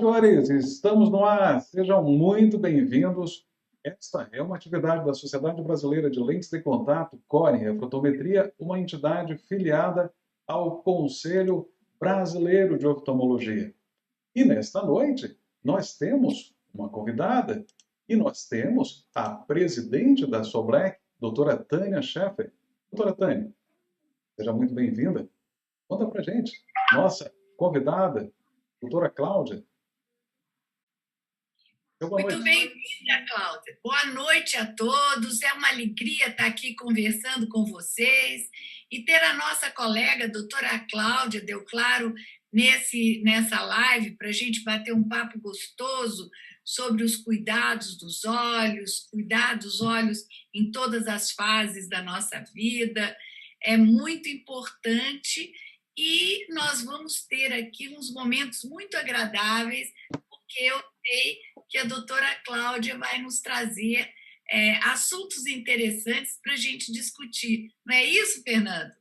senhores, estamos no ar. Sejam muito bem-vindos. Esta é uma atividade da Sociedade Brasileira de Lentes de Contato, CORE, a fotometria, uma entidade filiada ao Conselho Brasileiro de Oftalmologia. E nesta noite, nós temos uma convidada e nós temos a presidente da SOBLEC, doutora Tânia Scheffer. Doutora Tânia, seja muito bem-vinda. Conta pra gente, nossa convidada, doutora Cláudia. Boa Muito noite. bem-vinda, Cláudia. Boa noite a todos. É uma alegria estar aqui conversando com vocês e ter a nossa colega, a doutora Cláudia Deu Claro, nessa live para a gente bater um papo gostoso sobre os cuidados dos olhos, cuidar dos olhos em todas as fases da nossa vida. É muito importante e nós vamos ter aqui uns momentos muito agradáveis, porque eu sei que a doutora Cláudia vai nos trazer assuntos interessantes para a gente discutir. Não é isso, Fernando?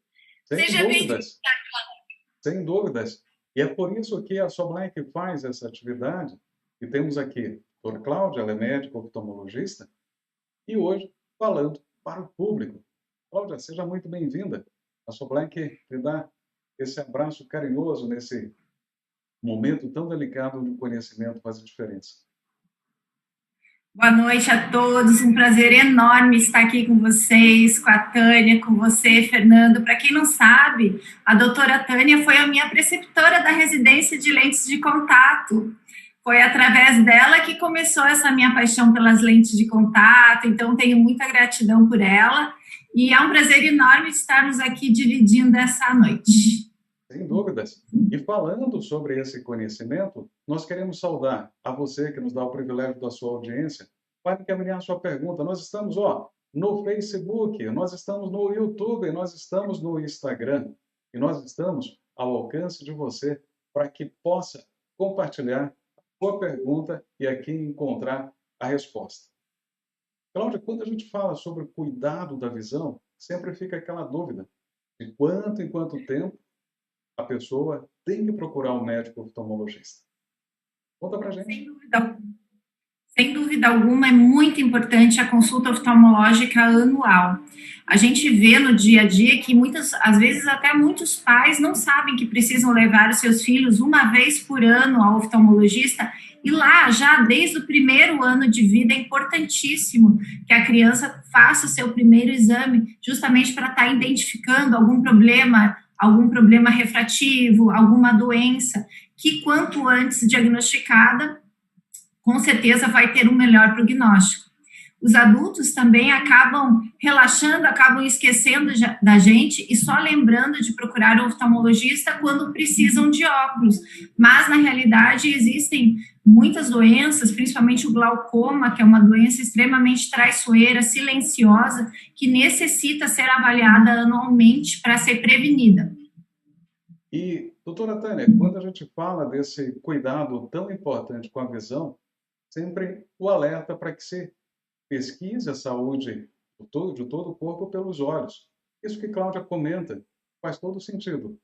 Sem Seja bem-vinda, dúvidas, Cláudia. sem dúvidas. E é por isso que a SOBLEC faz essa atividade. E temos aqui a doutora Cláudia, ela é médica oftalmologista, e hoje falando para o público. Cláudia, seja muito bem-vinda. A SOBLEC lhe dá esse abraço carinhoso nesse momento tão delicado onde o conhecimento faz a diferença. Boa noite a todos, um prazer enorme estar aqui com vocês, com a Tânia, com você, Fernando. Para quem não sabe, a doutora Tânia foi a minha preceptora da residência de lentes de contato. Foi através dela que começou essa minha paixão pelas lentes de contato, então tenho muita gratidão por ela e é um prazer enorme estarmos aqui dividindo essa noite. Sem dúvidas. E falando sobre esse conhecimento, nós queremos saudar a você que nos dá o privilégio da sua audiência para encaminhar a sua pergunta. Nós estamos, no Facebook, nós estamos no YouTube, nós estamos no Instagram e nós estamos ao alcance de você para que possa compartilhar a sua pergunta e aqui encontrar a resposta. Cláudia, quando a gente fala sobre o cuidado da visão, sempre fica aquela dúvida de quanto em quanto tempo a pessoa tem que procurar um médico oftalmologista. Conta pra gente. Sem dúvida alguma, é muito importante a consulta oftalmológica anual. A gente vê no dia a dia que às vezes até muitos pais não sabem que precisam levar os seus filhos uma vez por ano ao oftalmologista e lá, já desde o primeiro ano de vida, é importantíssimo que a criança faça o seu primeiro exame, justamente para estar identificando algum problema refrativo, alguma doença, que quanto antes diagnosticada, com certeza vai ter um melhor prognóstico. Os adultos também acabam relaxando, acabam esquecendo da gente e só lembrando de procurar o oftalmologista quando precisam de óculos. Mas, na realidade, existem muitas doenças, principalmente o glaucoma, que é uma doença extremamente traiçoeira, silenciosa, que necessita ser avaliada anualmente para ser prevenida. E, doutora Tânia, quando a gente fala desse cuidado tão importante com a visão, sempre o alerta para que se pesquise a saúde de todo o corpo pelos olhos. Isso que Cláudia comenta faz todo sentido.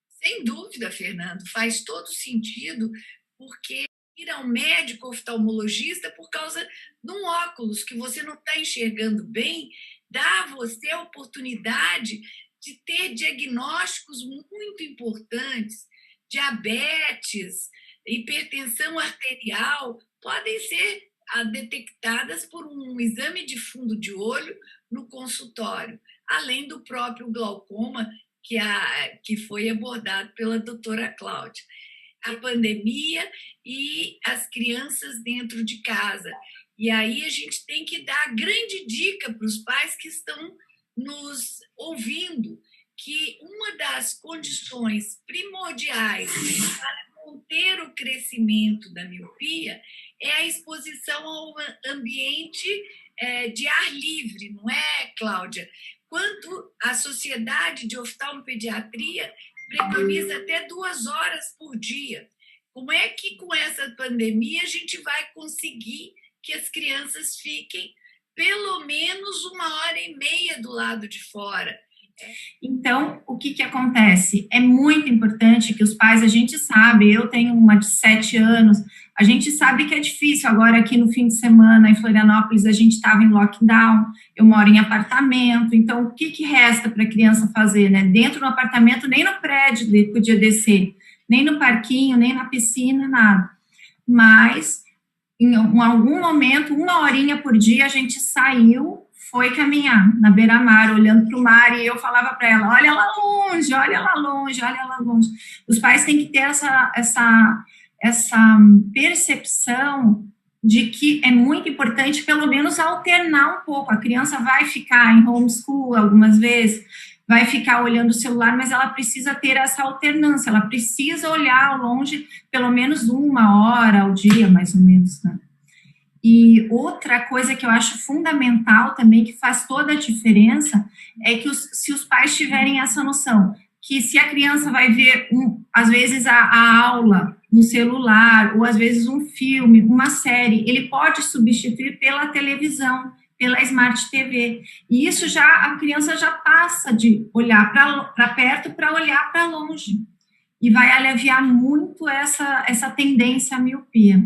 Sem dúvida, Fernando, faz todo sentido, porque ir ao médico oftalmologista por causa de um óculos que você não está enxergando bem, dá a você a oportunidade de ter diagnósticos muito importantes, diabetes, hipertensão arterial, podem ser detectadas por um exame de fundo de olho no consultório, além do próprio glaucoma que foi abordado pela doutora Cláudia. A pandemia e as crianças dentro de casa. E aí a gente tem que dar a grande dica para os pais que estão nos ouvindo, que uma das condições primordiais para conter o crescimento da miopia é a exposição ao ambiente de ar livre, não é, Cláudia? Quanto a Sociedade de Oftalmopediatria preconiza até 2 horas por dia. Como é que com essa pandemia a gente vai conseguir que as crianças fiquem pelo menos 1h30 do lado de fora? Então, o que acontece? É muito importante que os pais, a gente sabe, eu tenho uma de 7 anos, a gente sabe que é difícil. Agora, aqui no fim de semana, em Florianópolis, a gente estava em lockdown, eu moro em apartamento, então, o que resta para a criança fazer, né? Dentro do apartamento, nem no prédio ele podia descer, nem no parquinho, nem na piscina, nada. Mas em algum momento, 1 horinha por dia, a gente saiu, foi caminhar na beira-mar, olhando para o mar, e eu falava para ela, olha lá longe, olha lá longe, olha lá longe. Os pais têm que ter essa percepção de que é muito importante, pelo menos, alternar um pouco. A criança vai ficar em homeschool algumas vezes, vai ficar olhando o celular, mas ela precisa ter essa alternância, ela precisa olhar ao longe pelo menos 1 hora ao dia, mais ou menos, né? E outra coisa que eu acho fundamental também, que faz toda a diferença, é que se os pais tiverem essa noção, que se a criança vai ver, às vezes, a aula no celular, ou às vezes um filme, uma série, ele pode substituir pela televisão, pela Smart TV. E isso já, a criança já passa de olhar para perto para olhar para longe. E vai aliviar muito essa tendência à miopia.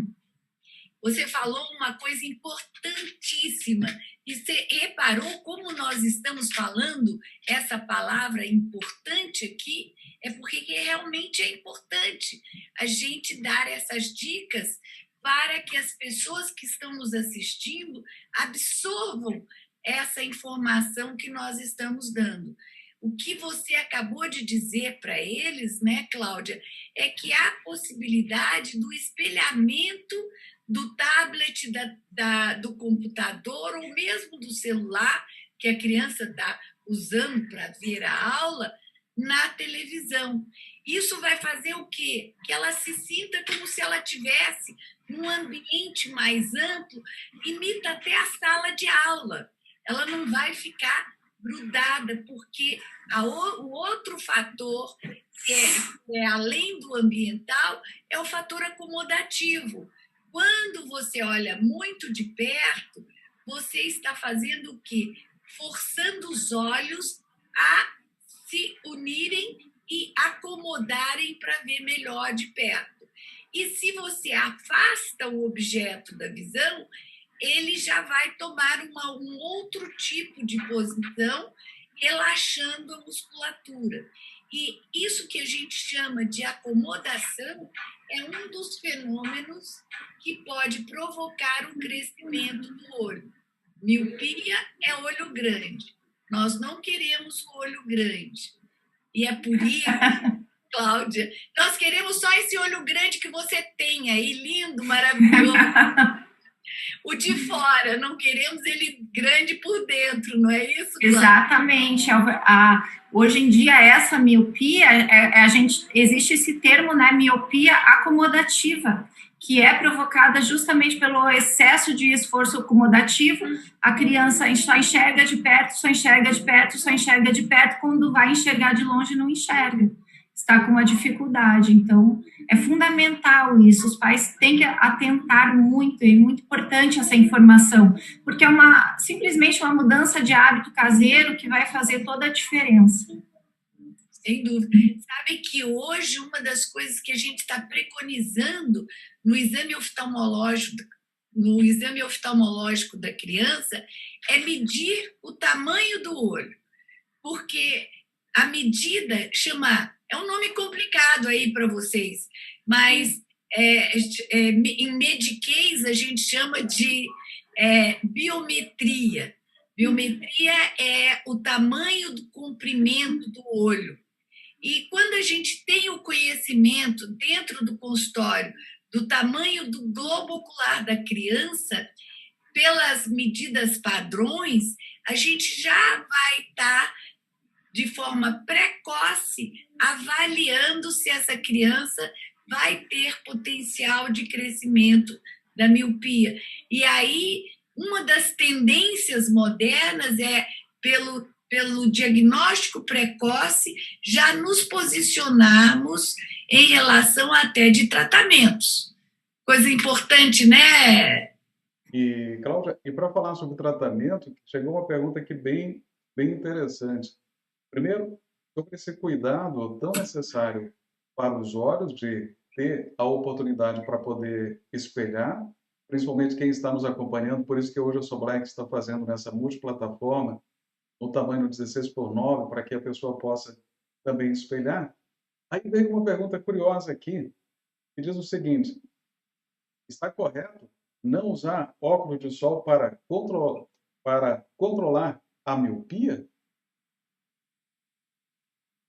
Você falou uma coisa importantíssima. E você reparou como nós estamos falando essa palavra importante aqui? É porque realmente é importante a gente dar essas dicas para que as pessoas que estão nos assistindo absorvam essa informação que nós estamos dando. O que você acabou de dizer para eles, né, Cláudia, é que há possibilidade do espelhamento do tablet, do computador ou mesmo do celular que a criança está usando para ver a aula na televisão. Isso vai fazer o quê? Que ela se sinta como se ela tivesse num ambiente mais amplo, imita até a sala de aula. Ela não vai ficar grudada, porque o outro fator, que é além do ambiental, é o fator acomodativo. Quando você olha muito de perto, você está fazendo o quê? Forçando os olhos a se unirem e acomodarem para ver melhor de perto. E se você afasta o objeto da visão, ele já vai tomar um outro tipo de posição, relaxando a musculatura. E isso que a gente chama de acomodação é um dos fenômenos que pode provocar o crescimento do olho. Miopia é olho grande. Nós não queremos o olho grande. E é por isso, Cláudia, nós queremos só esse olho grande que você tem aí, lindo, maravilhoso. O de fora, não queremos ele grande por dentro, não é isso, Cláudia? Exatamente. Hoje em dia, essa miopia, existe esse termo, né, miopia acomodativa, que é provocada justamente pelo excesso de esforço acomodativo. A criança só enxerga de perto, só enxerga de perto, só enxerga de perto, quando vai enxergar de longe, não enxerga. Está com uma dificuldade. Então, é fundamental isso. Os pais têm que atentar muito, é muito importante essa informação, porque é simplesmente uma mudança de hábito caseiro que vai fazer toda a diferença. Sem dúvida. Sabe que hoje uma das coisas que a gente está preconizando no exame oftalmológico da criança é medir o tamanho do olho, porque a medida é um nome complicado aí para vocês, mas em mediquês a gente chama de biometria. Biometria é o tamanho do comprimento do olho. E quando a gente tem o conhecimento dentro do consultório do tamanho do globo ocular da criança, pelas medidas padrões, a gente já vai estar de forma precoce avaliando se essa criança vai ter potencial de crescimento da miopia. E aí, uma das tendências modernas é, pelo diagnóstico precoce, já nos posicionarmos em relação até de tratamentos. Coisa importante, né? E, Cláudia, e para falar sobre tratamento, chegou uma pergunta aqui bem interessante. Primeiro, sobre esse cuidado tão necessário para os olhos de ter a oportunidade para poder espelhar, principalmente quem está nos acompanhando, por isso que hoje a Soblac está fazendo nessa multiplataforma, no tamanho 16:9, para que a pessoa possa também espelhar. Aí veio uma pergunta curiosa aqui, que diz o seguinte: está correto não usar óculos de sol para controlar a miopia?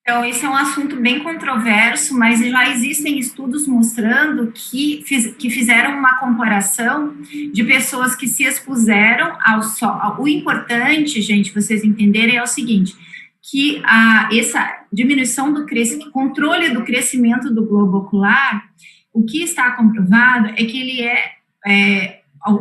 Então, esse é um assunto bem controverso, mas já existem estudos mostrando que fizeram uma comparação de pessoas que se expuseram ao sol. O importante, gente, vocês entenderem, é o seguinte, que essa diminuição do controle do crescimento do globo ocular, o que está comprovado é que ele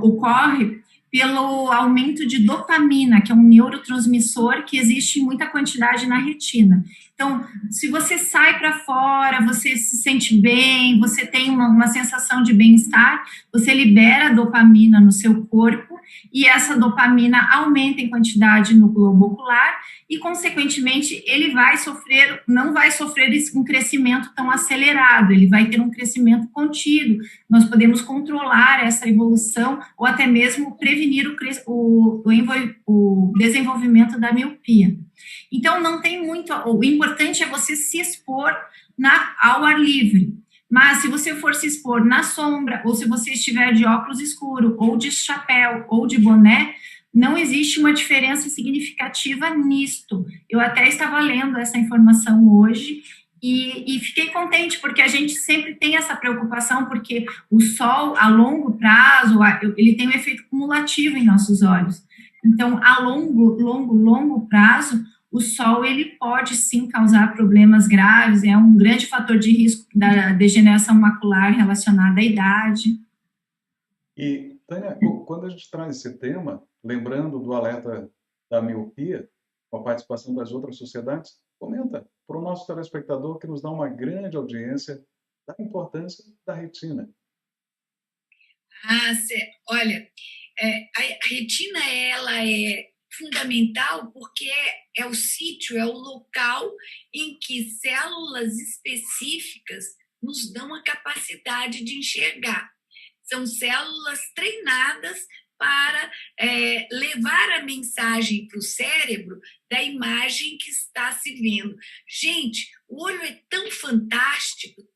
ocorre pelo aumento de dopamina, que é um neurotransmissor que existe em muita quantidade na retina. Então, se você sai para fora, você se sente bem, você tem uma sensação de bem-estar, você libera dopamina no seu corpo e essa dopamina aumenta em quantidade no globo ocular e, consequentemente, ele não vai sofrer um crescimento tão acelerado, ele vai ter um crescimento contido. Nós podemos controlar essa evolução ou até mesmo prevenir o desenvolvimento da miopia. Então, não tem muito. O importante é você se expor ao ar livre. Mas, se você for se expor na sombra, ou se você estiver de óculos escuro, ou de chapéu, ou de boné, não existe uma diferença significativa nisto. Eu até estava lendo essa informação hoje e fiquei contente, porque a gente sempre tem essa preocupação, porque o sol, a longo prazo, ele tem um efeito cumulativo em nossos olhos. Então, a longo prazo, o sol, ele pode sim causar problemas graves, é um grande fator de risco da degeneração macular relacionada à idade. E, Tânia, quando a gente traz esse tema, lembrando do alerta da miopia, com a participação das outras sociedades, comenta para o nosso telespectador que nos dá uma grande audiência da importância da retina. Olha, a retina, ela é fundamental porque é o sítio, é o local em que células específicas nos dão a capacidade de enxergar. São células treinadas para levar a mensagem para o cérebro da imagem que está se vendo. Gente, o olho é tão fantástico,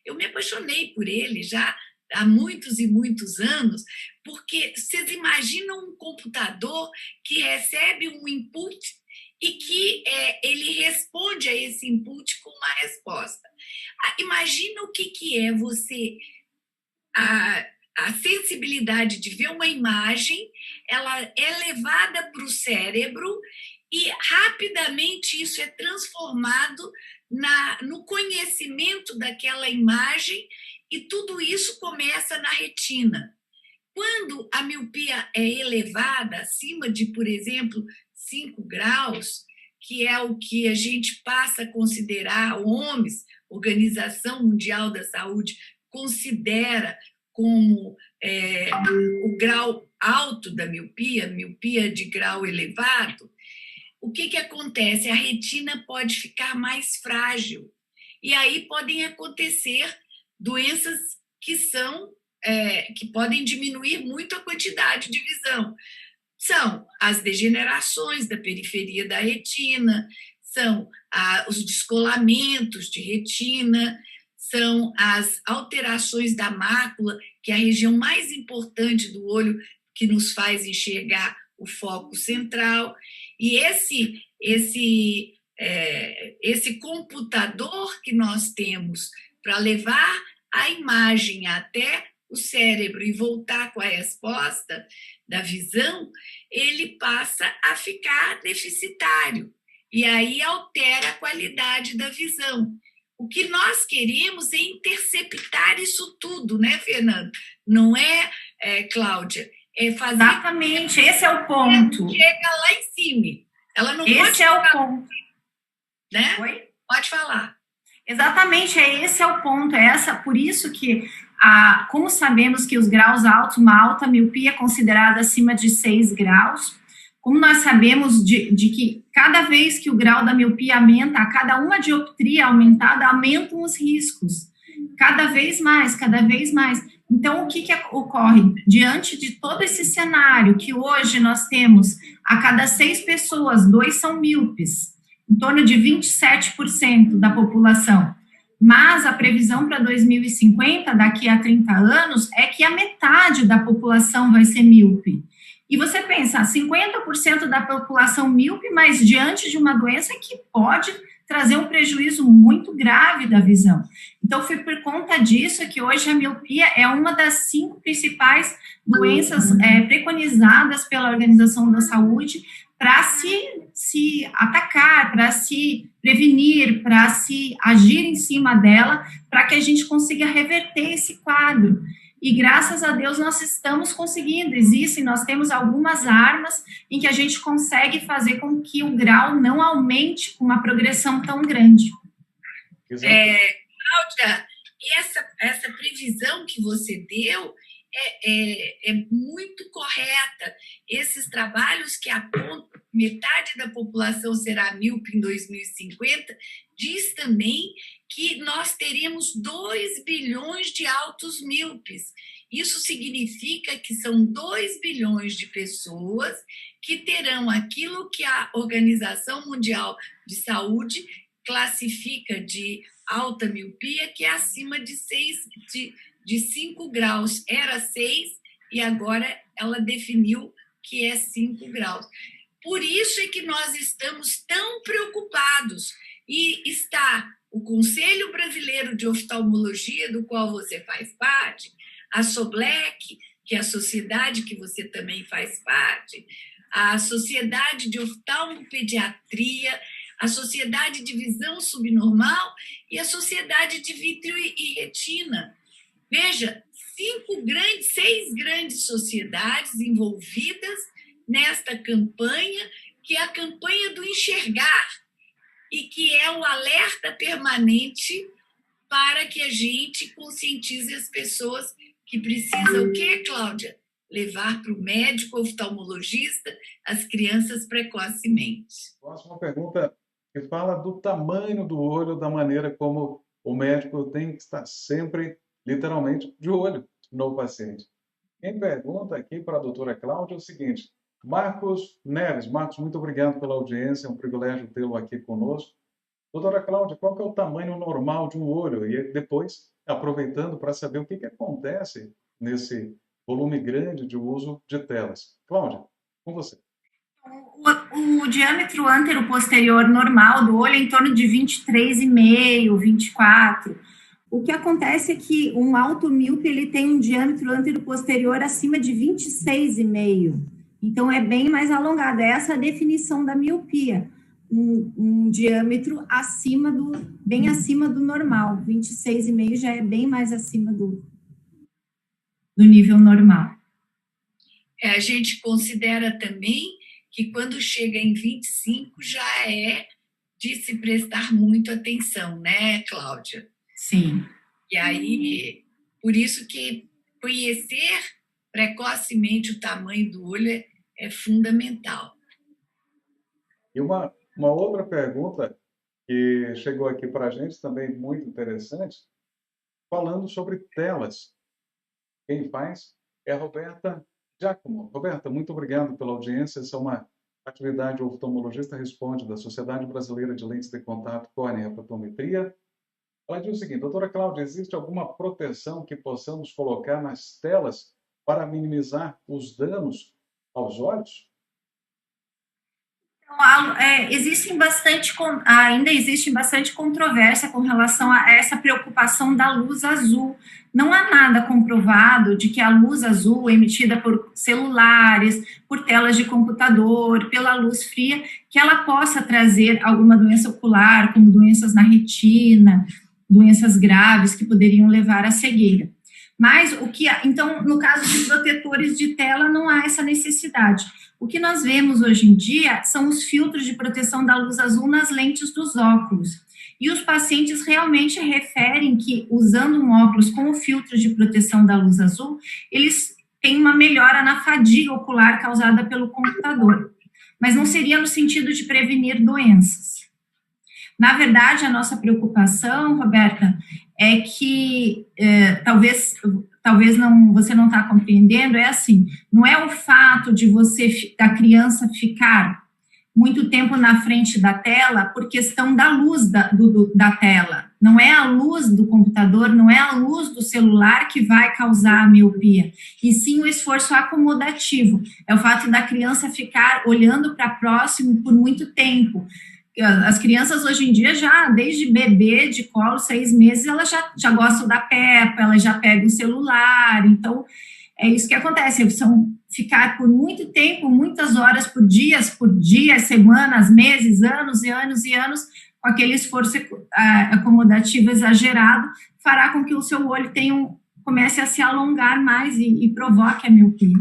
eu me apaixonei por ele já há muitos e muitos anos, porque vocês imaginam um computador que recebe um input e que ele responde a esse input com uma resposta. Imagina o que é você... A sensibilidade de ver uma imagem, ela é levada para o cérebro e rapidamente isso é transformado no conhecimento daquela imagem e tudo isso começa na retina. Quando a miopia é elevada, acima de, por exemplo, 5 graus, que é o que a gente passa a considerar, a OMS, Organização Mundial da Saúde, considera como o grau alto da miopia de grau elevado, o que acontece? A retina pode ficar mais frágil. E aí podem acontecer doenças que podem diminuir muito a quantidade de visão. São as degenerações da periferia da retina, são os descolamentos de retina, são as alterações da mácula, que é a região mais importante do olho que nos faz enxergar o foco central. E esse computador que nós temos para levar a imagem até o cérebro e voltar com a resposta da visão, ele passa a ficar deficitário. E aí altera a qualidade da visão. O que nós queremos é interceptar isso tudo, né, Fernando? Não Cláudia? É fazer... Exatamente, esse é o ponto. Chega lá em cima. Ela não esse pode é o ponto. Né? Oi? Pode falar. Exatamente, esse é o ponto. Por isso que, como sabemos que os graus altos, uma alta miopia considerada acima de 6 graus, Como nós sabemos de que cada vez que o grau da miopia aumenta, a cada uma dioptria aumentada, aumentam os riscos. Cada vez mais, cada vez mais. Então, o que ocorre? Diante de todo esse cenário que hoje nós temos, a cada 6 pessoas, 2 são míopes, em torno de 27% da população. Mas a previsão para 2050, daqui a 30 anos, é que a metade da população vai ser míope. E você pensa, 50% da população míope, mas diante de uma doença que pode trazer um prejuízo muito grave da visão. Então, foi por conta disso que hoje a miopia é uma das 5 principais doenças preconizadas pela Organização da Saúde para se atacar, para se prevenir, para se agir em cima dela, para que a gente consiga reverter esse quadro. E graças a Deus nós estamos conseguindo, nós temos algumas armas em que a gente consegue fazer com que o grau não aumente com uma progressão tão grande. Cláudia, e essa previsão que você deu é muito correta. Esses trabalhos que apontam que metade da população será míope em 2050, diz também que nós teríamos 2 bilhões de altos míopes. Isso significa que são 2 bilhões de pessoas que terão aquilo que a Organização Mundial de Saúde classifica de alta miopia, que é acima de 5 graus. Era 6 e agora ela definiu que é 5 graus. Por isso é que nós estamos tão preocupados. E está o Conselho Brasileiro de Oftalmologia, do qual você faz parte, a SOBLEC, que é a sociedade que você também faz parte, a Sociedade de Oftalmopediatria, a Sociedade de Visão Subnormal e a Sociedade de Vítreo e Retina. Veja, 6 grandes sociedades envolvidas nesta campanha, que é a campanha do enxergar, e que é o alerta permanente para que a gente conscientize as pessoas que precisam, o quê, Cláudia? Levar para o médico oftalmologista as crianças precocemente. Próxima pergunta, que fala do tamanho do olho, da maneira como o médico tem que estar sempre, literalmente, de olho no paciente. Quem pergunta aqui para a doutora Cláudia é o seguinte: Marcos Neves. Marcos, muito obrigado pela audiência, é um privilégio tê-lo aqui conosco. Doutora Cláudia, qual que é o tamanho normal de um olho? E depois, aproveitando para saber o que acontece nesse volume grande de uso de telas. Cláudia, com você. O diâmetro antero-posterior normal do olho é em torno de 23,5, 24. O que acontece é que um alto míope ele tem um diâmetro antero-posterior acima de 26,5. Então, é bem mais alongado. Essa é a definição da miopia. Um diâmetro bem acima do normal. 26,5 já é bem mais acima do nível normal. A gente considera também que quando chega em 25 já é de se prestar muito atenção, né, Cláudia? Sim. E aí, por isso que conhecer precocemente o tamanho do olho é fundamental. E uma outra pergunta que chegou aqui para a gente, também muito interessante, falando sobre telas. Quem faz é a Roberta Giacomo. Roberta, muito obrigado pela audiência. Essa é uma atividade o oftalmologista responde da Sociedade Brasileira de Lentes de Contato Córnea e Fotometria. Ela diz o seguinte: doutora Cláudia, existe alguma proteção que possamos colocar nas telas para minimizar os danos aos olhos? Ainda existe bastante controvérsia com relação a essa preocupação da luz azul. Não há nada comprovado de que a luz azul emitida por celulares, por telas de computador, pela luz fria, que ela possa trazer alguma doença ocular, como doenças na retina, doenças graves que poderiam levar à cegueira. Mas então, no caso de protetores de tela, não há essa necessidade. O que nós vemos hoje em dia são os filtros de proteção da luz azul nas lentes dos óculos. E os pacientes realmente referem que, usando um óculos com o filtro de proteção da luz azul, eles têm uma melhora na fadiga ocular causada pelo computador. mas não seria no sentido de prevenir doenças. Na verdade, a nossa preocupação, Roberta, é que talvez não, você não está compreendendo, é assim, não é o fato de da criança ficar muito tempo na frente da tela por questão da luz da tela. Não é a luz do computador, não é a luz do celular que vai causar a miopia, e sim o esforço acomodativo. É o fato da criança ficar olhando para próximo por muito tempo. As crianças hoje em dia já, desde bebê, de colo, 6 meses, elas já gostam da Peppa, elas já pegam o celular, então é isso que acontece, ficar por muito tempo, muitas horas por dia, semanas, meses, anos e anos e anos, com aquele esforço acomodativo exagerado, fará com que o seu olho comece a se alongar mais e provoque a miopia.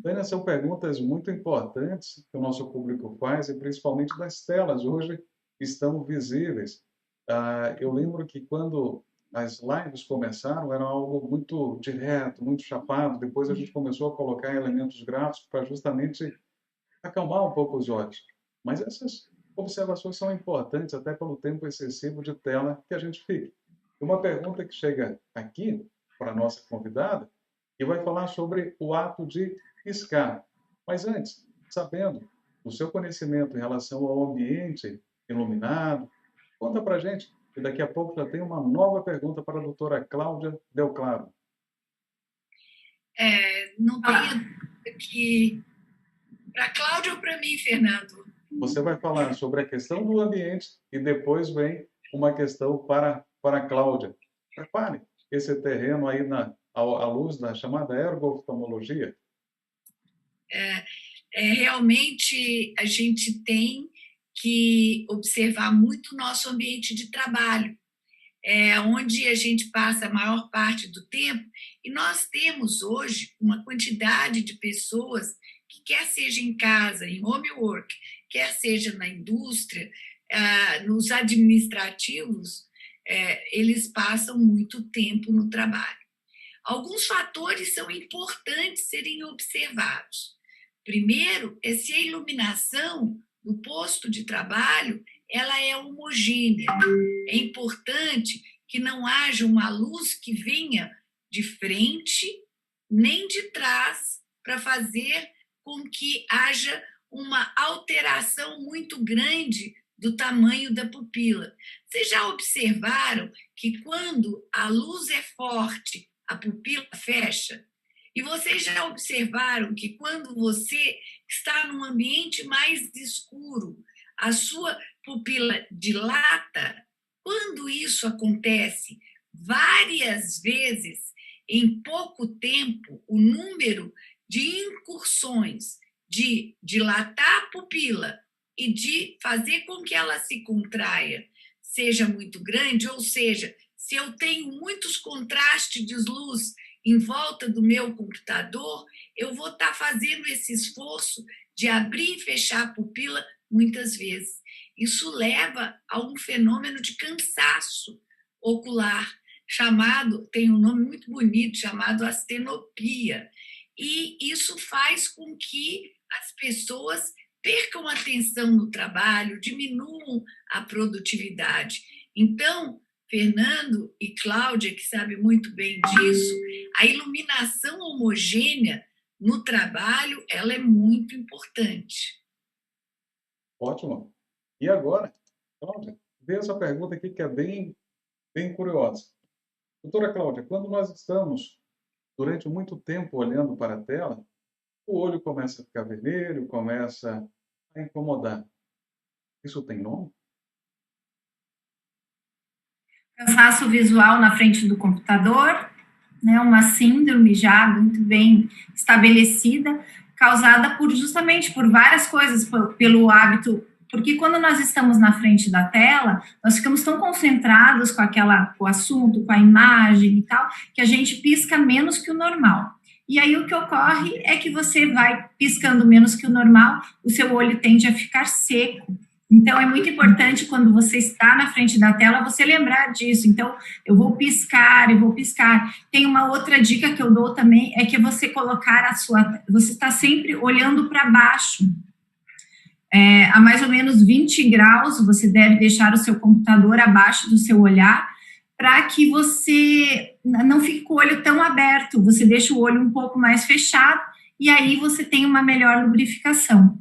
Tânia, são perguntas muito importantes que o nosso público faz, e principalmente das telas, hoje estão visíveis. Eu lembro que quando as lives começaram, era algo muito direto, muito chapado. Depois a gente começou a colocar elementos gráficos para justamente acalmar um pouco os olhos. Mas essas observações são importantes, até pelo tempo excessivo de tela que a gente fica. Uma pergunta que chega aqui para a nossa convidada, que vai falar sobre o ato de piscar. Mas antes, sabendo do seu conhecimento em relação ao ambiente iluminado, conta para a gente, e daqui a pouco já tem uma nova pergunta para a doutora Cláudia Del Claro. Não tenha dúvida que... Para a Cláudia ou para mim, Fernando? Você vai falar sobre a questão do ambiente e depois vem uma questão para a Cláudia. Prepare esse terreno aí à luz da chamada ergo-oftalmologia. Realmente, a gente tem que observar muito o nosso ambiente de trabalho, onde a gente passa a maior parte do tempo, e nós temos hoje uma quantidade de pessoas que, quer seja em casa, em home work, quer seja na indústria, nos administrativos, eles passam muito tempo no trabalho. Alguns fatores são importantes serem observados. Primeiro, é se a iluminação do posto de trabalho ela é homogênea. É importante que não haja uma luz que venha de frente nem de trás para fazer com que haja uma alteração muito grande do tamanho da pupila. Vocês já observaram que quando a luz é forte, a pupila fecha? E vocês já observaram que quando você está num ambiente mais escuro, a sua pupila dilata? Quando isso acontece várias vezes, em pouco tempo, o número de incursões de dilatar a pupila e de fazer com que ela se contraia seja muito grande, ou seja, se eu tenho muitos contrastes de luz em volta do meu computador, eu vou estar fazendo esse esforço de abrir e fechar a pupila muitas vezes. Isso leva a um fenômeno de cansaço ocular, tem um nome muito bonito, chamado astenopia. E isso faz com que as pessoas percam a atenção no trabalho, diminuam a produtividade. Então, Fernando e Cláudia, que sabem muito bem disso, a iluminação homogênea no trabalho, ela é muito importante. Ótimo. E agora, Cláudia, vê essa pergunta aqui que é bem curiosa. Doutora Cláudia, quando nós estamos durante muito tempo olhando para a tela, o olho começa a ficar vermelho, começa a incomodar. Isso tem nome? Cansaço visual na frente do computador, né, uma síndrome já muito bem estabelecida, causada justamente por várias coisas, pelo hábito, porque quando nós estamos na frente da tela, nós ficamos tão concentrados com o assunto, com a imagem e tal, que a gente pisca menos que o normal. E aí o que ocorre é que você vai piscando menos que o normal, o seu olho tende a ficar seco. Então, é muito importante, quando você está na frente da tela, você lembrar disso. Então, eu vou piscar. Tem uma outra dica que eu dou também, é que você colocar você está sempre olhando para baixo. a mais ou menos 20 graus, você deve deixar o seu computador abaixo do seu olhar, para que você não fique com o olho tão aberto, você deixa o olho um pouco mais fechado, e aí você tem uma melhor lubrificação.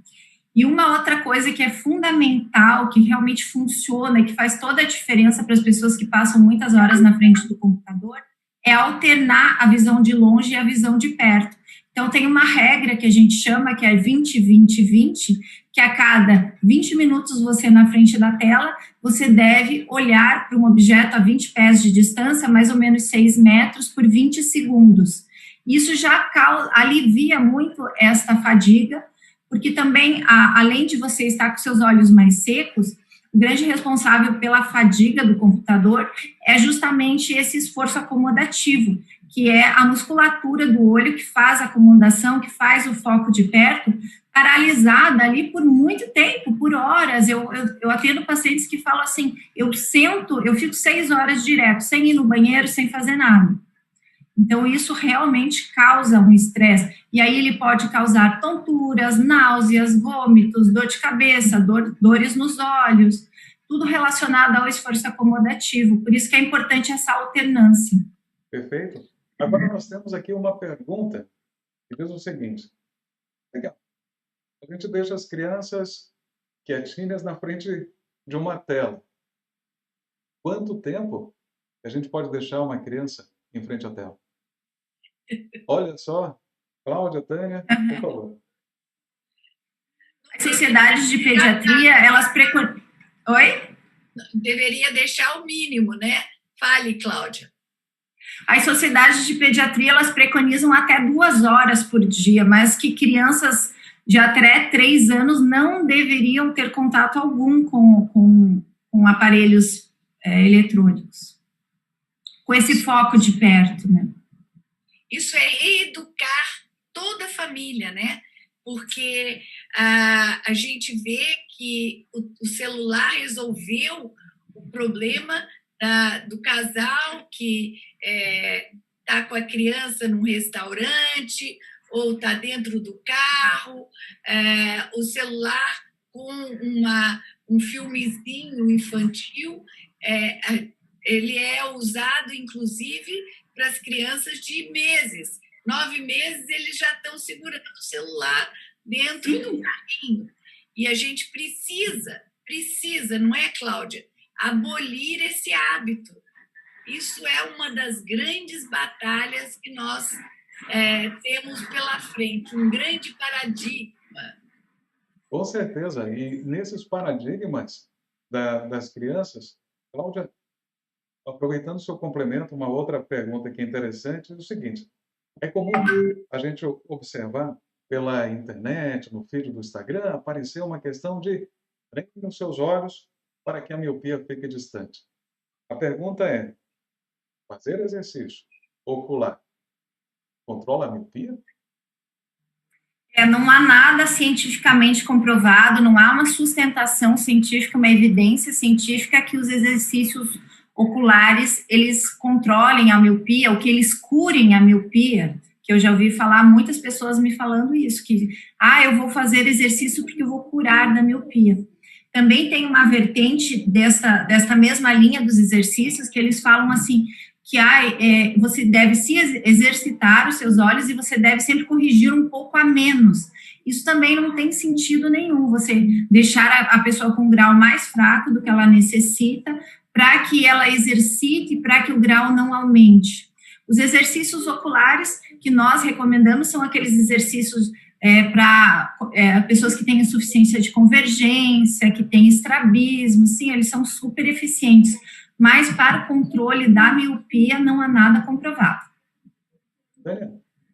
E uma outra coisa que é fundamental, que realmente funciona, que faz toda a diferença para as pessoas que passam muitas horas na frente do computador, é alternar a visão de longe e a visão de perto. Então, tem uma regra que a gente chama, que é 20-20-20, que a cada 20 minutos você na frente da tela, você deve olhar para um objeto a 20 pés de distância, mais ou menos 6 metros, por 20 segundos. Isso já alivia muito esta fadiga, porque também, além de você estar com seus olhos mais secos, o grande responsável pela fadiga do computador é justamente esse esforço acomodativo, que é a musculatura do olho que faz a acomodação, que faz o foco de perto, paralisada ali por muito tempo, por horas. Eu atendo pacientes que falam assim, eu fico 6 horas direto, sem ir no banheiro, sem fazer nada. Então, isso realmente causa um estresse. E aí ele pode causar tonturas, náuseas, vômitos, dor de cabeça, dores nos olhos, tudo relacionado ao esforço acomodativo. Por isso que é importante essa alternância. Perfeito. Agora nós temos aqui uma pergunta que diz o seguinte. Legal. A gente deixa as crianças quietinhas na frente de uma tela. Quanto tempo a gente pode deixar uma criança em frente à tela? Olha só, Cláudia, Tânia, por favor. As sociedades de pediatria, elas preconizam... Oi? Deveria deixar o mínimo, né? Fale, Cláudia. As sociedades de pediatria, elas preconizam até 2 horas por dia, mas que crianças de até 3 anos não deveriam ter contato algum com aparelhos eletrônicos. Com esse foco de perto, né? Isso é educar toda a família, né? Porque a gente vê que o celular resolveu o problema do casal que está com a criança num restaurante ou está dentro do carro, o celular com um filmezinho infantil, ele é usado, inclusive, para as crianças de meses. 9 meses, eles já estão segurando o celular dentro do carrinho. E a gente precisa, não é, Cláudia, abolir esse hábito. Isso é uma das grandes batalhas que nós temos pela frente, um grande paradigma. Com certeza. E nesses paradigmas das crianças, Cláudia, aproveitando o seu complemento, uma outra pergunta que é interessante é o seguinte. É comum a gente observar pela internet, no feed do Instagram, aparecer uma questão de treine os seus olhos para que a miopia fique distante. A pergunta é, fazer exercício ocular controla a miopia? Não há nada cientificamente comprovado, não há uma sustentação científica, uma evidência científica que os exercícios oculares, eles controlem a miopia, ou que eles curem a miopia, que eu já ouvi falar, muitas pessoas me falando isso, que, eu vou fazer exercício porque eu vou curar da miopia. Também tem uma vertente desta mesma linha dos exercícios, que eles falam assim, que você deve se exercitar os seus olhos e você deve sempre corrigir um pouco a menos. Isso também não tem sentido nenhum, você deixar a pessoa com um grau mais fraco do que ela necessita, para que ela exercite, para que o grau não aumente. Os exercícios oculares que nós recomendamos são aqueles exercícios para pessoas que têm insuficiência de convergência, que têm estrabismo, sim, eles são super eficientes, mas para o controle da miopia não há nada comprovado.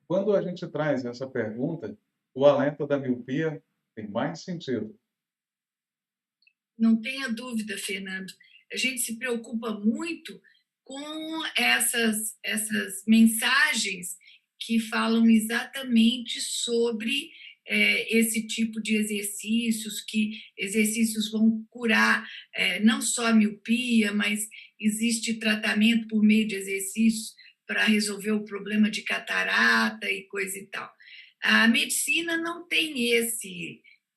Quando a gente traz essa pergunta, o alerta da miopia tem mais sentido. Não tenha dúvida, Fernando. A gente se preocupa muito com essas mensagens que falam exatamente sobre esse tipo de exercícios, que exercícios vão curar não só a miopia, mas existe tratamento por meio de exercícios para resolver o problema de catarata e coisa e tal. A medicina não tem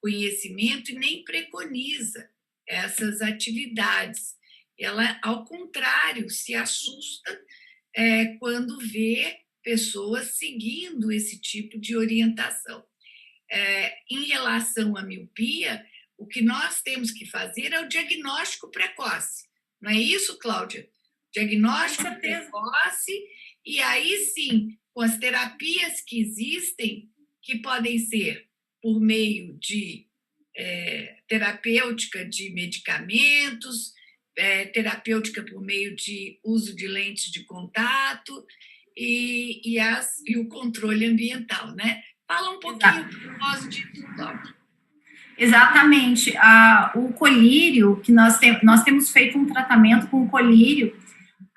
conhecimento e nem preconiza essas atividades. Ela, ao contrário, se assusta quando vê pessoas seguindo esse tipo de orientação. Em relação à miopia, o que nós temos que fazer é o diagnóstico precoce. Não é isso, Cláudia? Diagnóstico precoce, e aí sim, com as terapias que existem, que podem ser por meio de terapêutica de medicamentos, terapêutica por meio de uso de lentes de contato e o controle ambiental, né? Fala um pouquinho disso, Cláudia. Exatamente. O colírio, que nós temos feito um tratamento com colírio,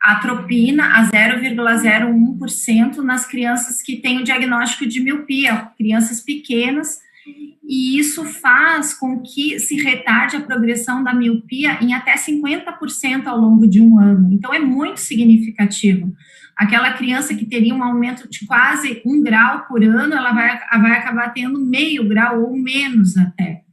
atropina a 0,01% nas crianças que têm o diagnóstico de miopia, crianças pequenas, e isso faz com que se retarde a progressão da miopia em até 50% ao longo de um ano. Então, é muito significativo. Aquela criança que teria um aumento de quase 1 grau por ano, ela vai acabar tendo meio grau ou menos até.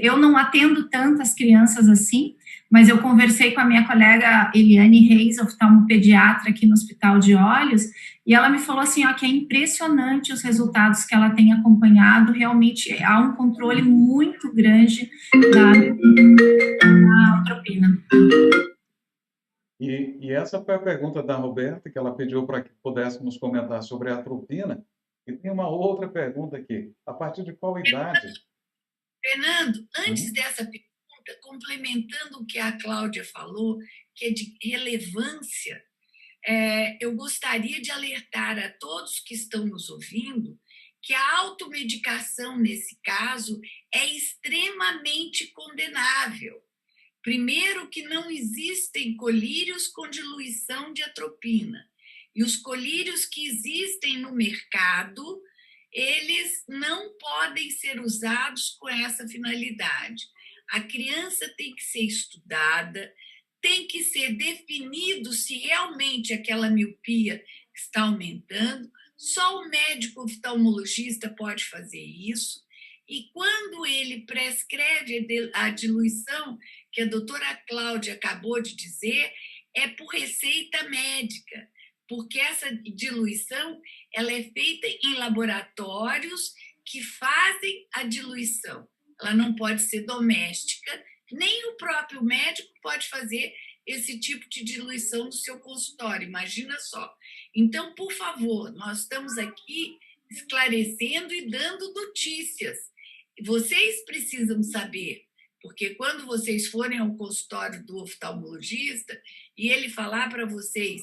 Eu não atendo tantas crianças assim, mas eu conversei com a minha colega Eliane Reis, oftalmopediatra aqui no Hospital de Olhos, e ela me falou assim, que é impressionante os resultados que ela tem acompanhado, realmente há um controle muito grande da atropina. E essa foi a pergunta da Roberta, que ela pediu para que pudéssemos comentar sobre a atropina. E tem uma outra pergunta aqui. A partir de qual idade? Fernando, antes dessa pergunta, complementando o que a Cláudia falou, que é de relevância, eu gostaria de alertar a todos que estão nos ouvindo que a automedicação, nesse caso, é extremamente condenável. Primeiro, que não existem colírios com diluição de atropina. E os colírios que existem no mercado, eles não podem ser usados com essa finalidade. A criança tem que ser estudada, tem que ser definido se realmente aquela miopia está aumentando. Só o médico oftalmologista pode fazer isso. E quando ele prescreve a diluição, que a doutora Cláudia acabou de dizer, é por receita médica, porque essa diluição ela é feita em laboratórios que fazem a diluição. Ela não pode ser doméstica, nem o próprio médico pode fazer esse tipo de diluição no seu consultório, imagina só. Então, por favor, nós estamos aqui esclarecendo e dando notícias. Vocês precisam saber, porque quando vocês forem ao consultório do oftalmologista e ele falar para vocês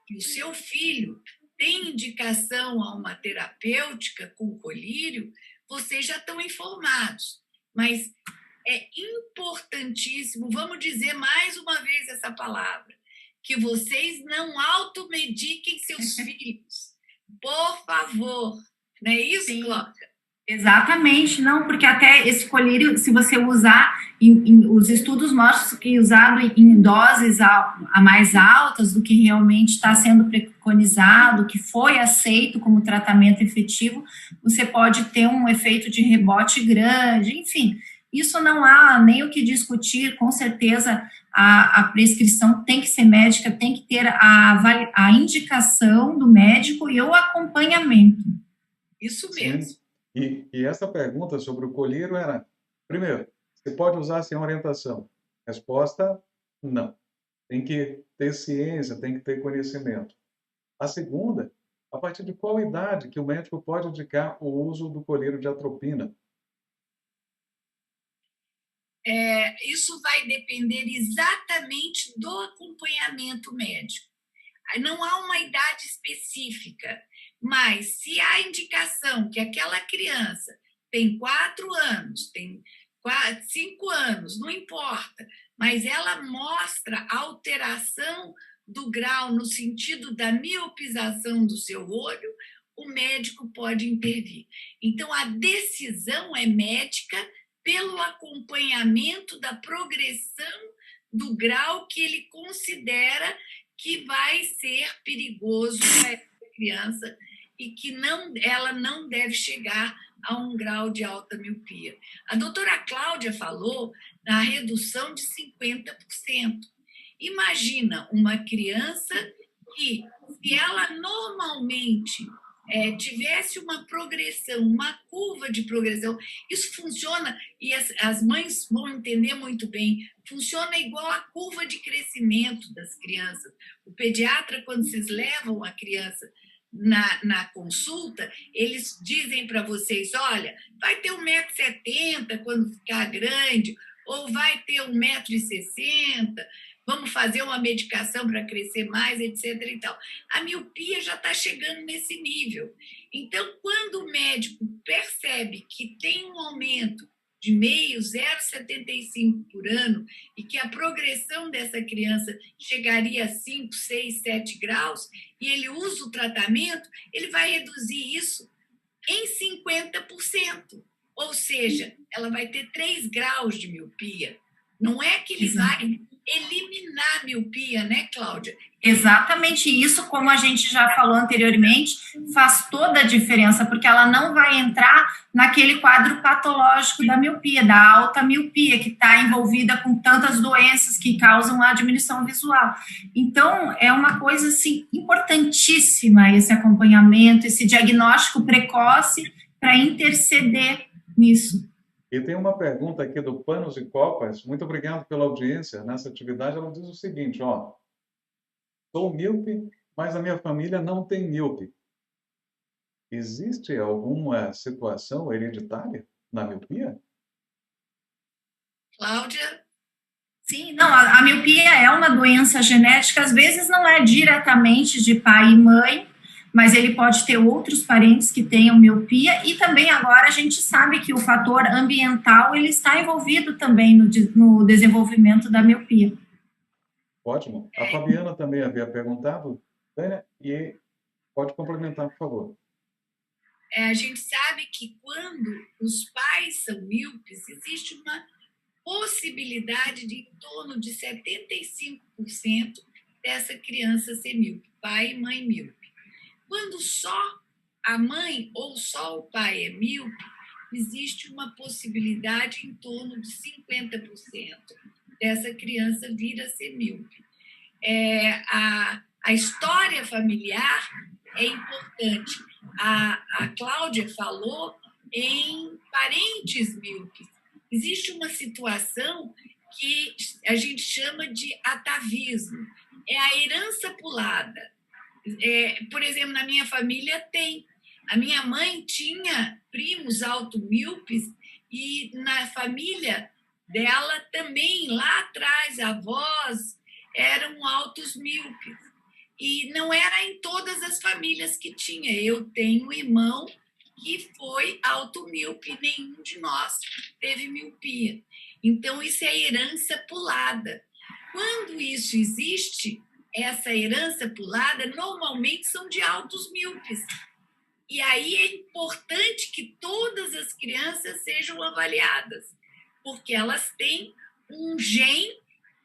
que o seu filho tem indicação a uma terapêutica com colírio, vocês já estão informados. Mas é importantíssimo, vamos dizer mais uma vez essa palavra, que vocês não automediquem seus filhos. Por favor. Não é isso, Cláudia? Exatamente, não, porque até esse colírio, se você usar, os estudos mostram que usado em doses a mais altas do que realmente está sendo preconizado, que foi aceito como tratamento efetivo, você pode ter um efeito de rebote grande, enfim, isso não há nem o que discutir, com certeza a prescrição tem que ser médica, tem que ter a indicação do médico e o acompanhamento. Isso mesmo. Sim. E essa pergunta sobre o colírio era, primeiro, você pode usar sem orientação? Resposta, não. Tem que ter ciência, tem que ter conhecimento. A segunda, a partir de qual idade que o médico pode indicar o uso do colírio de atropina? Isso vai depender exatamente do acompanhamento médico. Não há uma idade específica, mas se há indicação que aquela criança tem 4 anos, tem 5 anos, não importa, mas ela mostra alteração do grau no sentido da miopização do seu olho, o médico pode intervir. Então, a decisão é médica pelo acompanhamento da progressão do grau que ele considera que vai ser perigoso para essa criança e que ela não deve chegar a um grau de alta miopia. A doutora Cláudia falou na redução de 50%. Imagina uma criança que, se ela normalmente tivesse uma progressão, uma curva de progressão, isso funciona, e as mães vão entender muito bem, funciona igual a curva de crescimento das crianças. O pediatra, quando vocês levam a criança na consulta, eles dizem para vocês, olha, vai ter 1,70 m quando ficar grande, ou vai ter 1,60 m, vamos fazer uma medicação para crescer mais, etc. e tal. A miopia já está chegando nesse nível. Então, quando o médico percebe que tem um aumento de meio, 0,75 por ano, e que a progressão dessa criança chegaria a 5, 6, 7 graus, e ele usa o tratamento, ele vai reduzir isso em 50%. Ou seja, ela vai ter 3 graus de miopia. Não é que ele vai eliminar a miopia, né, Cláudia? Exatamente isso, como a gente já falou anteriormente, faz toda a diferença, porque ela não vai entrar naquele quadro patológico da miopia, da alta miopia, que está envolvida com tantas doenças que causam a diminuição visual. Então, é uma coisa, assim, importantíssima esse acompanhamento, esse diagnóstico precoce para interceder nisso. E tem uma pergunta aqui do Panos e Copas. Muito obrigado pela audiência nessa atividade. Ela diz o seguinte, ó. Sou míope, mas a minha família não tem míope. Existe alguma situação hereditária na miopia? Cláudia? Sim, não, a miopia é uma doença genética, às vezes não é diretamente de pai e mãe, mas ele pode ter outros parentes que tenham miopia, e também agora a gente sabe que o fator ambiental, ele está envolvido também no desenvolvimento da miopia. Ótimo. A Fabiana também havia perguntado, Tânia, e pode complementar, por favor. A gente sabe que quando os pais são míopes, existe uma possibilidade de em torno de 75% dessa criança ser míope, pai e mãe míope. Quando só a mãe ou só o pai é míope, existe uma possibilidade em torno de 50% dessa criança vir a ser míope. A história familiar é importante. A Cláudia falou em parentes míopes. Existe uma situação que a gente chama de atavismo. É a herança pulada. Por exemplo, na minha família tem. A minha mãe tinha primos automíopes e na família dela também, lá atrás, avós eram altos míopes. E não era em todas as famílias que tinha. Eu tenho um irmão que foi automíope, nenhum de nós teve miopia. Então, isso é herança pulada. Quando isso existe, essa herança pulada normalmente são de altos míopes. E aí é importante que todas as crianças sejam avaliadas, porque elas têm um gene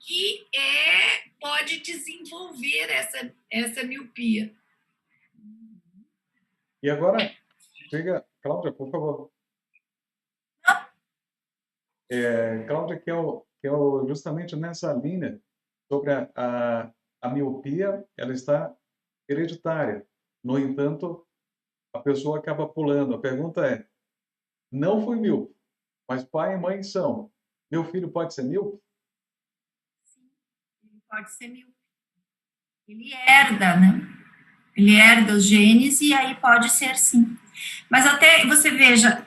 que pode desenvolver essa miopia. E agora, chega, Cláudia, por favor. Cláudia, que é justamente nessa linha sobre a miopia, ela está hereditária. No entanto, a pessoa acaba pulando. A pergunta é, não fui míope, mas pai e mãe são. Meu filho pode ser míope? Sim, ele pode ser míope. Ele herda, né? Ele herda os genes e aí pode ser sim. Mas até, você veja,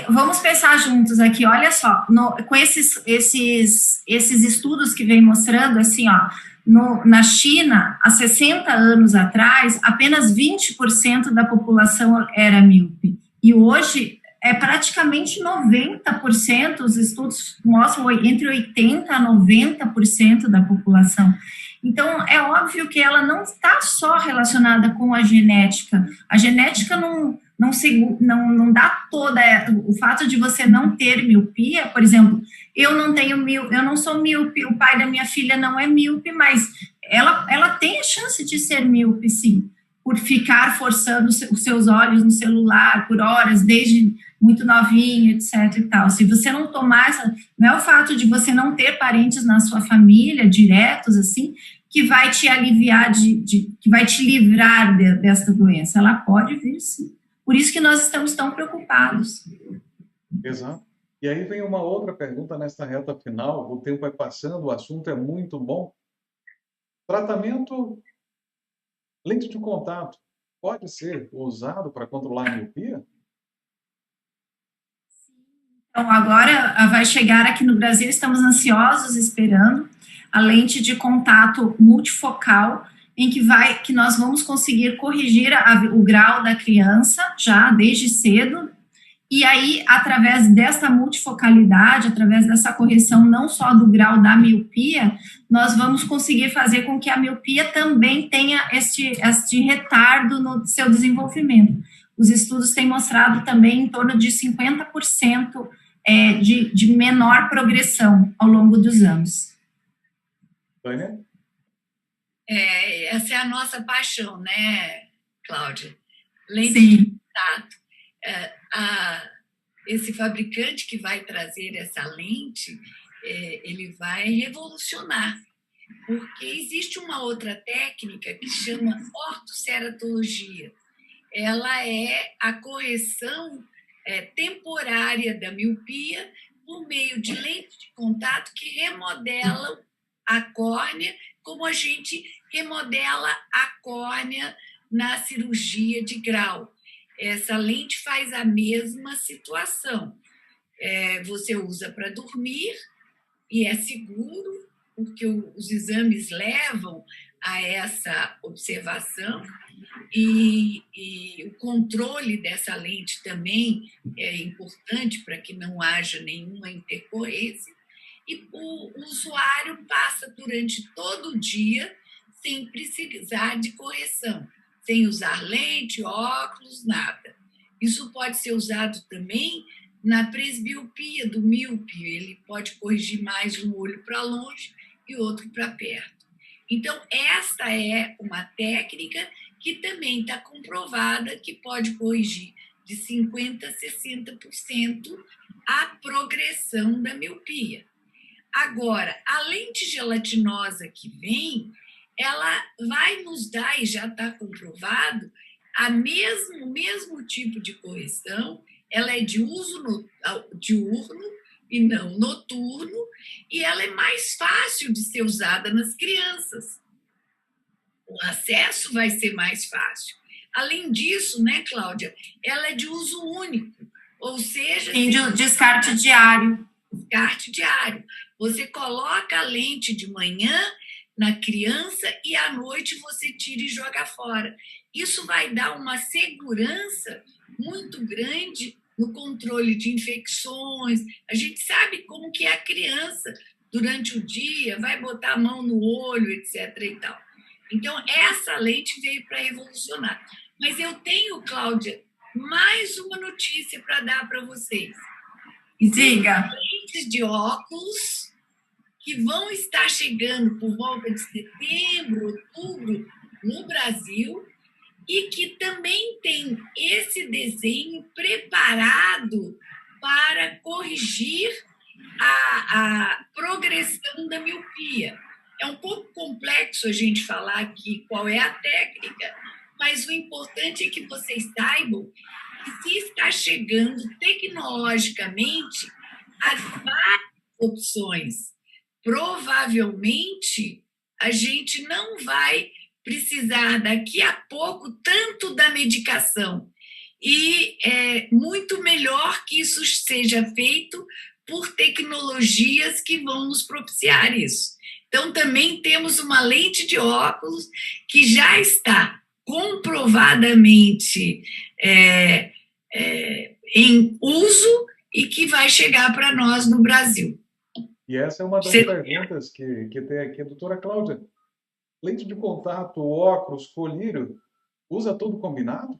vamos pensar juntos aqui, olha só, com esses estudos que vem mostrando, assim, ó, na China, há 60 anos atrás, apenas 20% da população era míope. E hoje é praticamente 90%, os estudos mostram entre 80% a 90% da população. Então, é óbvio que ela não está só relacionada com a genética. A genética não dá toda. O fato de você não ter miopia, por exemplo, eu não sou míope, o pai da minha filha não é míope, mas ela tem a chance de ser míope, sim, por ficar forçando os seus olhos no celular por horas, desde muito novinho, etc. e tal. Se você não tomar não é o fato de você não ter parentes na sua família, diretos, assim, que vai te aliviar, que vai te livrar desta doença. Ela pode vir, sim. Por isso que nós estamos tão preocupados. Exato. E aí vem uma outra pergunta nesta reta final, o tempo vai passando, o assunto é muito bom. Tratamento, lente de contato, pode ser usado para controlar a miopia? Então, agora vai chegar aqui no Brasil, estamos ansiosos esperando a lente de contato multifocal, em que nós vamos conseguir corrigir o grau da criança já desde cedo, e aí, através dessa multifocalidade, através dessa correção não só do grau da miopia, nós vamos conseguir fazer com que a miopia também tenha este retardo no seu desenvolvimento. Os estudos têm mostrado também em torno de 50% de menor progressão ao longo dos anos. Tânia? Essa é a nossa paixão, né, Cláudia? Lente Sim. de contato. Esse fabricante que vai trazer essa lente, ele vai revolucionar, porque existe uma outra técnica que chama ortoceratologia. Ela é a correção temporária da miopia por meio de lentes de contato que remodelam a córnea, como a gente remodela a córnea na cirurgia de grau. Essa lente faz a mesma situação. Você usa para dormir e é seguro, porque os exames levam a essa observação e o controle dessa lente também é importante para que não haja nenhuma intercorrência. E o usuário passa durante todo o dia sem precisar de correção, sem usar lente, óculos, nada. Isso pode ser usado também na presbiopia do míope. Ele pode corrigir mais um olho para longe e outro para perto. Então, esta é uma técnica que também está comprovada que pode corrigir de 50% a 60% a progressão da miopia. Agora, a lente gelatinosa que vem, ela vai nos dar, e já está comprovado, o mesmo tipo de correção. Ela é de uso diurno e não noturno, e ela é mais fácil de ser usada nas crianças. O acesso vai ser mais fácil. Além disso, né, Cláudia, ela é de uso único, ou seja... Tem descarte diário. Descarte diário. Você coloca a lente de manhã na criança e à noite você tira e joga fora. Isso vai dar uma segurança muito grande no controle de infecções. A gente sabe como que é a criança durante o dia, vai botar a mão no olho, etc. e tal. Então, essa lente veio para revolucionar. Mas eu tenho, Cláudia, mais uma notícia para dar para vocês. Diga. Lentes de óculos que vão estar chegando por volta de setembro, outubro, no Brasil, e que também tem esse desenho preparado para corrigir a progressão da miopia. É um pouco complexo a gente falar aqui qual é a técnica, mas o importante é que vocês saibam que se está chegando tecnologicamente a várias opções. Provavelmente, a gente não vai precisar daqui a pouco tanto da medicação. E é muito melhor que isso seja feito por tecnologias que vão nos propiciar isso. Então, também temos uma lente de óculos que já está comprovadamente em uso e que vai chegar para nós no Brasil. E essa é uma das perguntas que tem aqui a doutora Cláudia. Lente de contato, óculos, colírio, usa tudo combinado?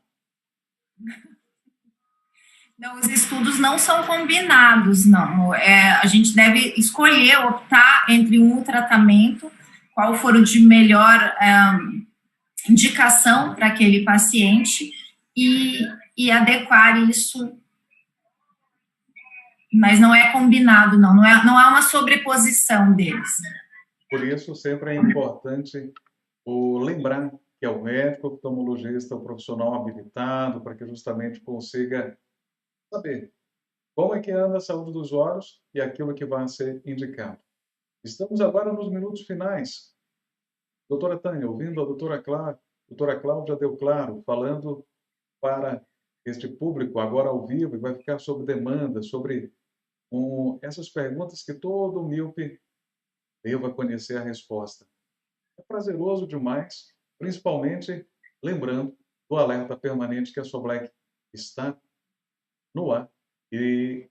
Não, os estudos não são combinados, não. A gente deve escolher, optar entre um tratamento qual for o de melhor indicação para aquele paciente e adequar isso, mas não é combinado, não há uma sobreposição deles. Por isso, sempre é importante lembrar que é o médico oftalmologista, o profissional habilitado, para que justamente consiga saber como é que anda a saúde dos olhos e aquilo que vai ser indicado. Estamos agora nos minutos finais. Doutora Tânia, ouvindo a doutora Cláudia Del Claro, falando para este público agora ao vivo, e vai ficar sob demanda, sobre essas perguntas que todo míope deva conhecer a resposta. É prazeroso demais, principalmente lembrando do alerta permanente que a Soblec está no ar e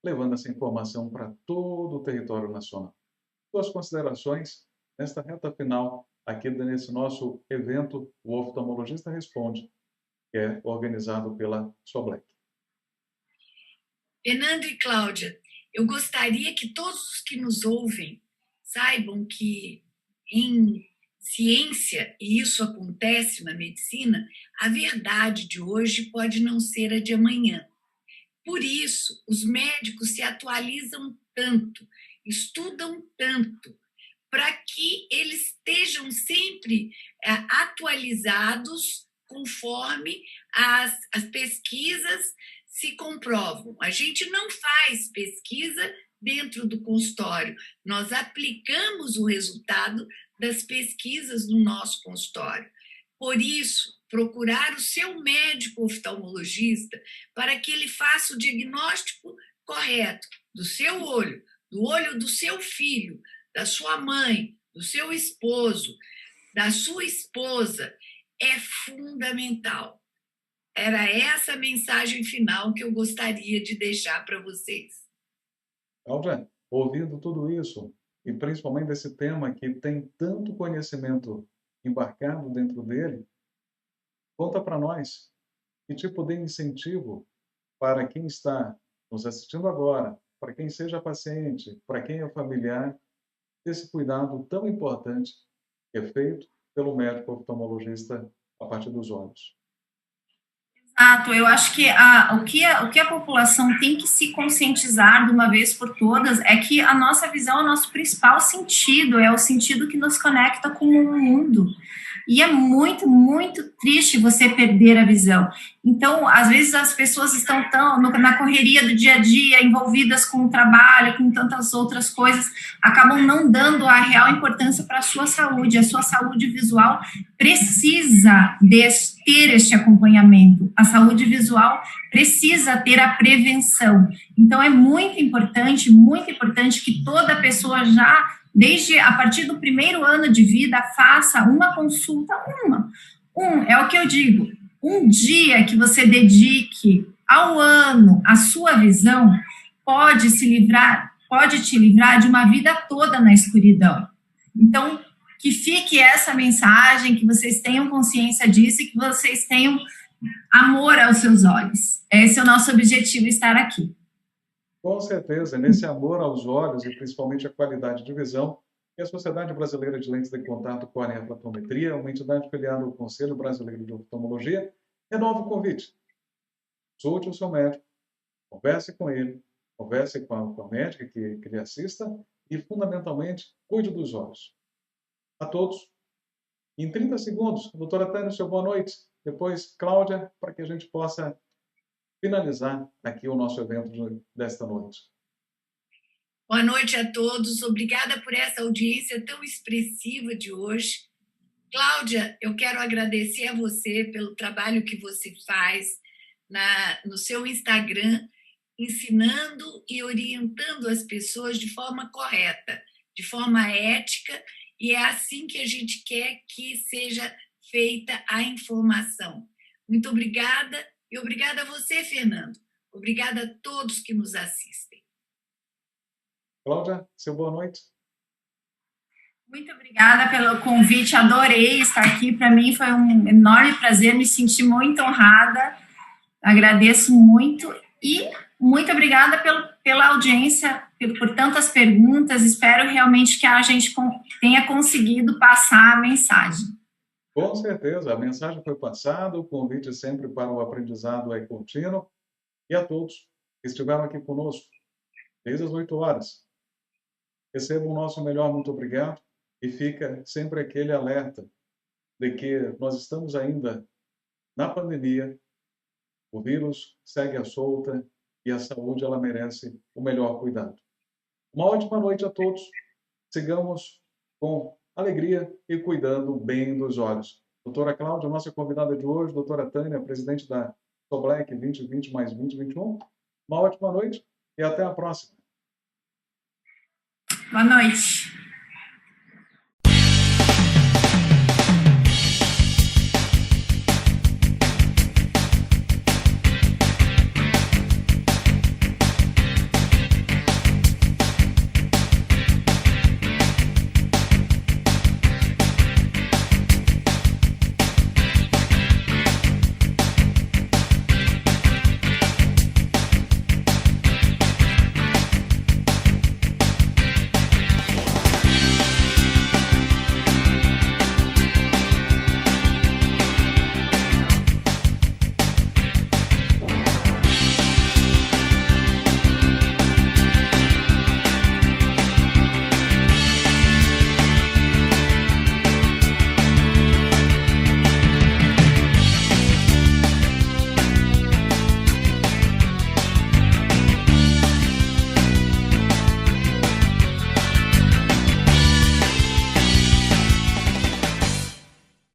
levando essa informação para todo o território nacional. Suas considerações nesta reta final aqui nesse nosso evento, o Oftalmologista Responde, que é organizado pela Soblec. Fernando e Cláudia, eu gostaria que todos os que nos ouvem saibam que em ciência, e isso acontece na medicina, a verdade de hoje pode não ser a de amanhã. Por isso, os médicos se atualizam tanto, estudam tanto, para que eles estejam sempre atualizados conforme as pesquisas se comprovam. A gente não faz pesquisa dentro do consultório, nós aplicamos o resultado das pesquisas no nosso consultório. Por isso, procurar o seu médico oftalmologista para que ele faça o diagnóstico correto do seu olho, do olho do seu filho, da sua mãe, do seu esposo, da sua esposa, é fundamental. Era essa a mensagem final que eu gostaria de deixar para vocês. Cláudia, ouvindo tudo isso, e principalmente esse tema que tem tanto conhecimento embarcado dentro dele, conta para nós que tipo de incentivo para quem está nos assistindo agora, para quem seja paciente, para quem é familiar, esse cuidado tão importante que é feito pelo médico oftalmologista a partir dos olhos. Exato, eu acho que o que a população tem que se conscientizar de uma vez por todas é que a nossa visão é o nosso principal sentido, é o sentido que nos conecta com o mundo. E é muito, muito triste você perder a visão. Então, às vezes as pessoas estão na correria do dia a dia, envolvidas com o trabalho, com tantas outras coisas, acabam não dando a real importância para a sua saúde. A sua saúde visual precisa ter este acompanhamento. A saúde visual precisa ter a prevenção. Então, é muito importante que toda pessoa já, desde a partir do primeiro ano de vida, faça uma consulta, é o que eu digo, um dia que você dedique ao ano a sua visão, pode te livrar de uma vida toda na escuridão. Então, que fique essa mensagem, que vocês tenham consciência disso e que vocês tenham amor aos seus olhos. Esse é o nosso objetivo, estar aqui. Com certeza, nesse amor aos olhos e principalmente a qualidade de visão, que a Sociedade Brasileira de Lentes de Contato com a Refratometria, uma entidade filiada ao Conselho Brasileiro de Oftalmologia, renova o convite. Consulte o seu médico, converse com ele, converse com a médica que lhe assista e, fundamentalmente, cuide dos olhos. A todos. Em 30 segundos, doutora Tânia, seu boa noite. Depois, Cláudia, para que a gente possa finalizar aqui o nosso evento desta noite. Boa noite a todos. Obrigada por essa audiência tão expressiva de hoje. Cláudia, eu quero agradecer a você pelo trabalho que você faz no seu Instagram, ensinando e orientando as pessoas de forma correta, de forma ética, e é assim que a gente quer que seja feita a informação. Muito obrigada, e obrigada a você, Fernando. Obrigada a todos que nos assistem. Cláudia, seu boa noite. Muito obrigada pelo convite, adorei estar aqui. Para mim foi um enorme prazer, me senti muito honrada, agradeço muito e Muito obrigada pela audiência, por tantas perguntas. Espero realmente que a gente tenha conseguido passar a mensagem. Com certeza, a mensagem foi passada, o convite sempre para o aprendizado é contínuo. E a todos que estiveram aqui conosco desde as 8 horas. Recebam o nosso melhor muito obrigado e fica sempre aquele alerta de que nós estamos ainda na pandemia, o vírus segue à solta e a saúde ela merece o melhor cuidado. Uma ótima noite a todos. Sigamos com alegria e cuidando bem dos olhos. Doutora Cláudia, nossa convidada de hoje, doutora Tânia, presidente da Soblec 2020 mais 2021. Uma ótima noite e até a próxima. Boa noite.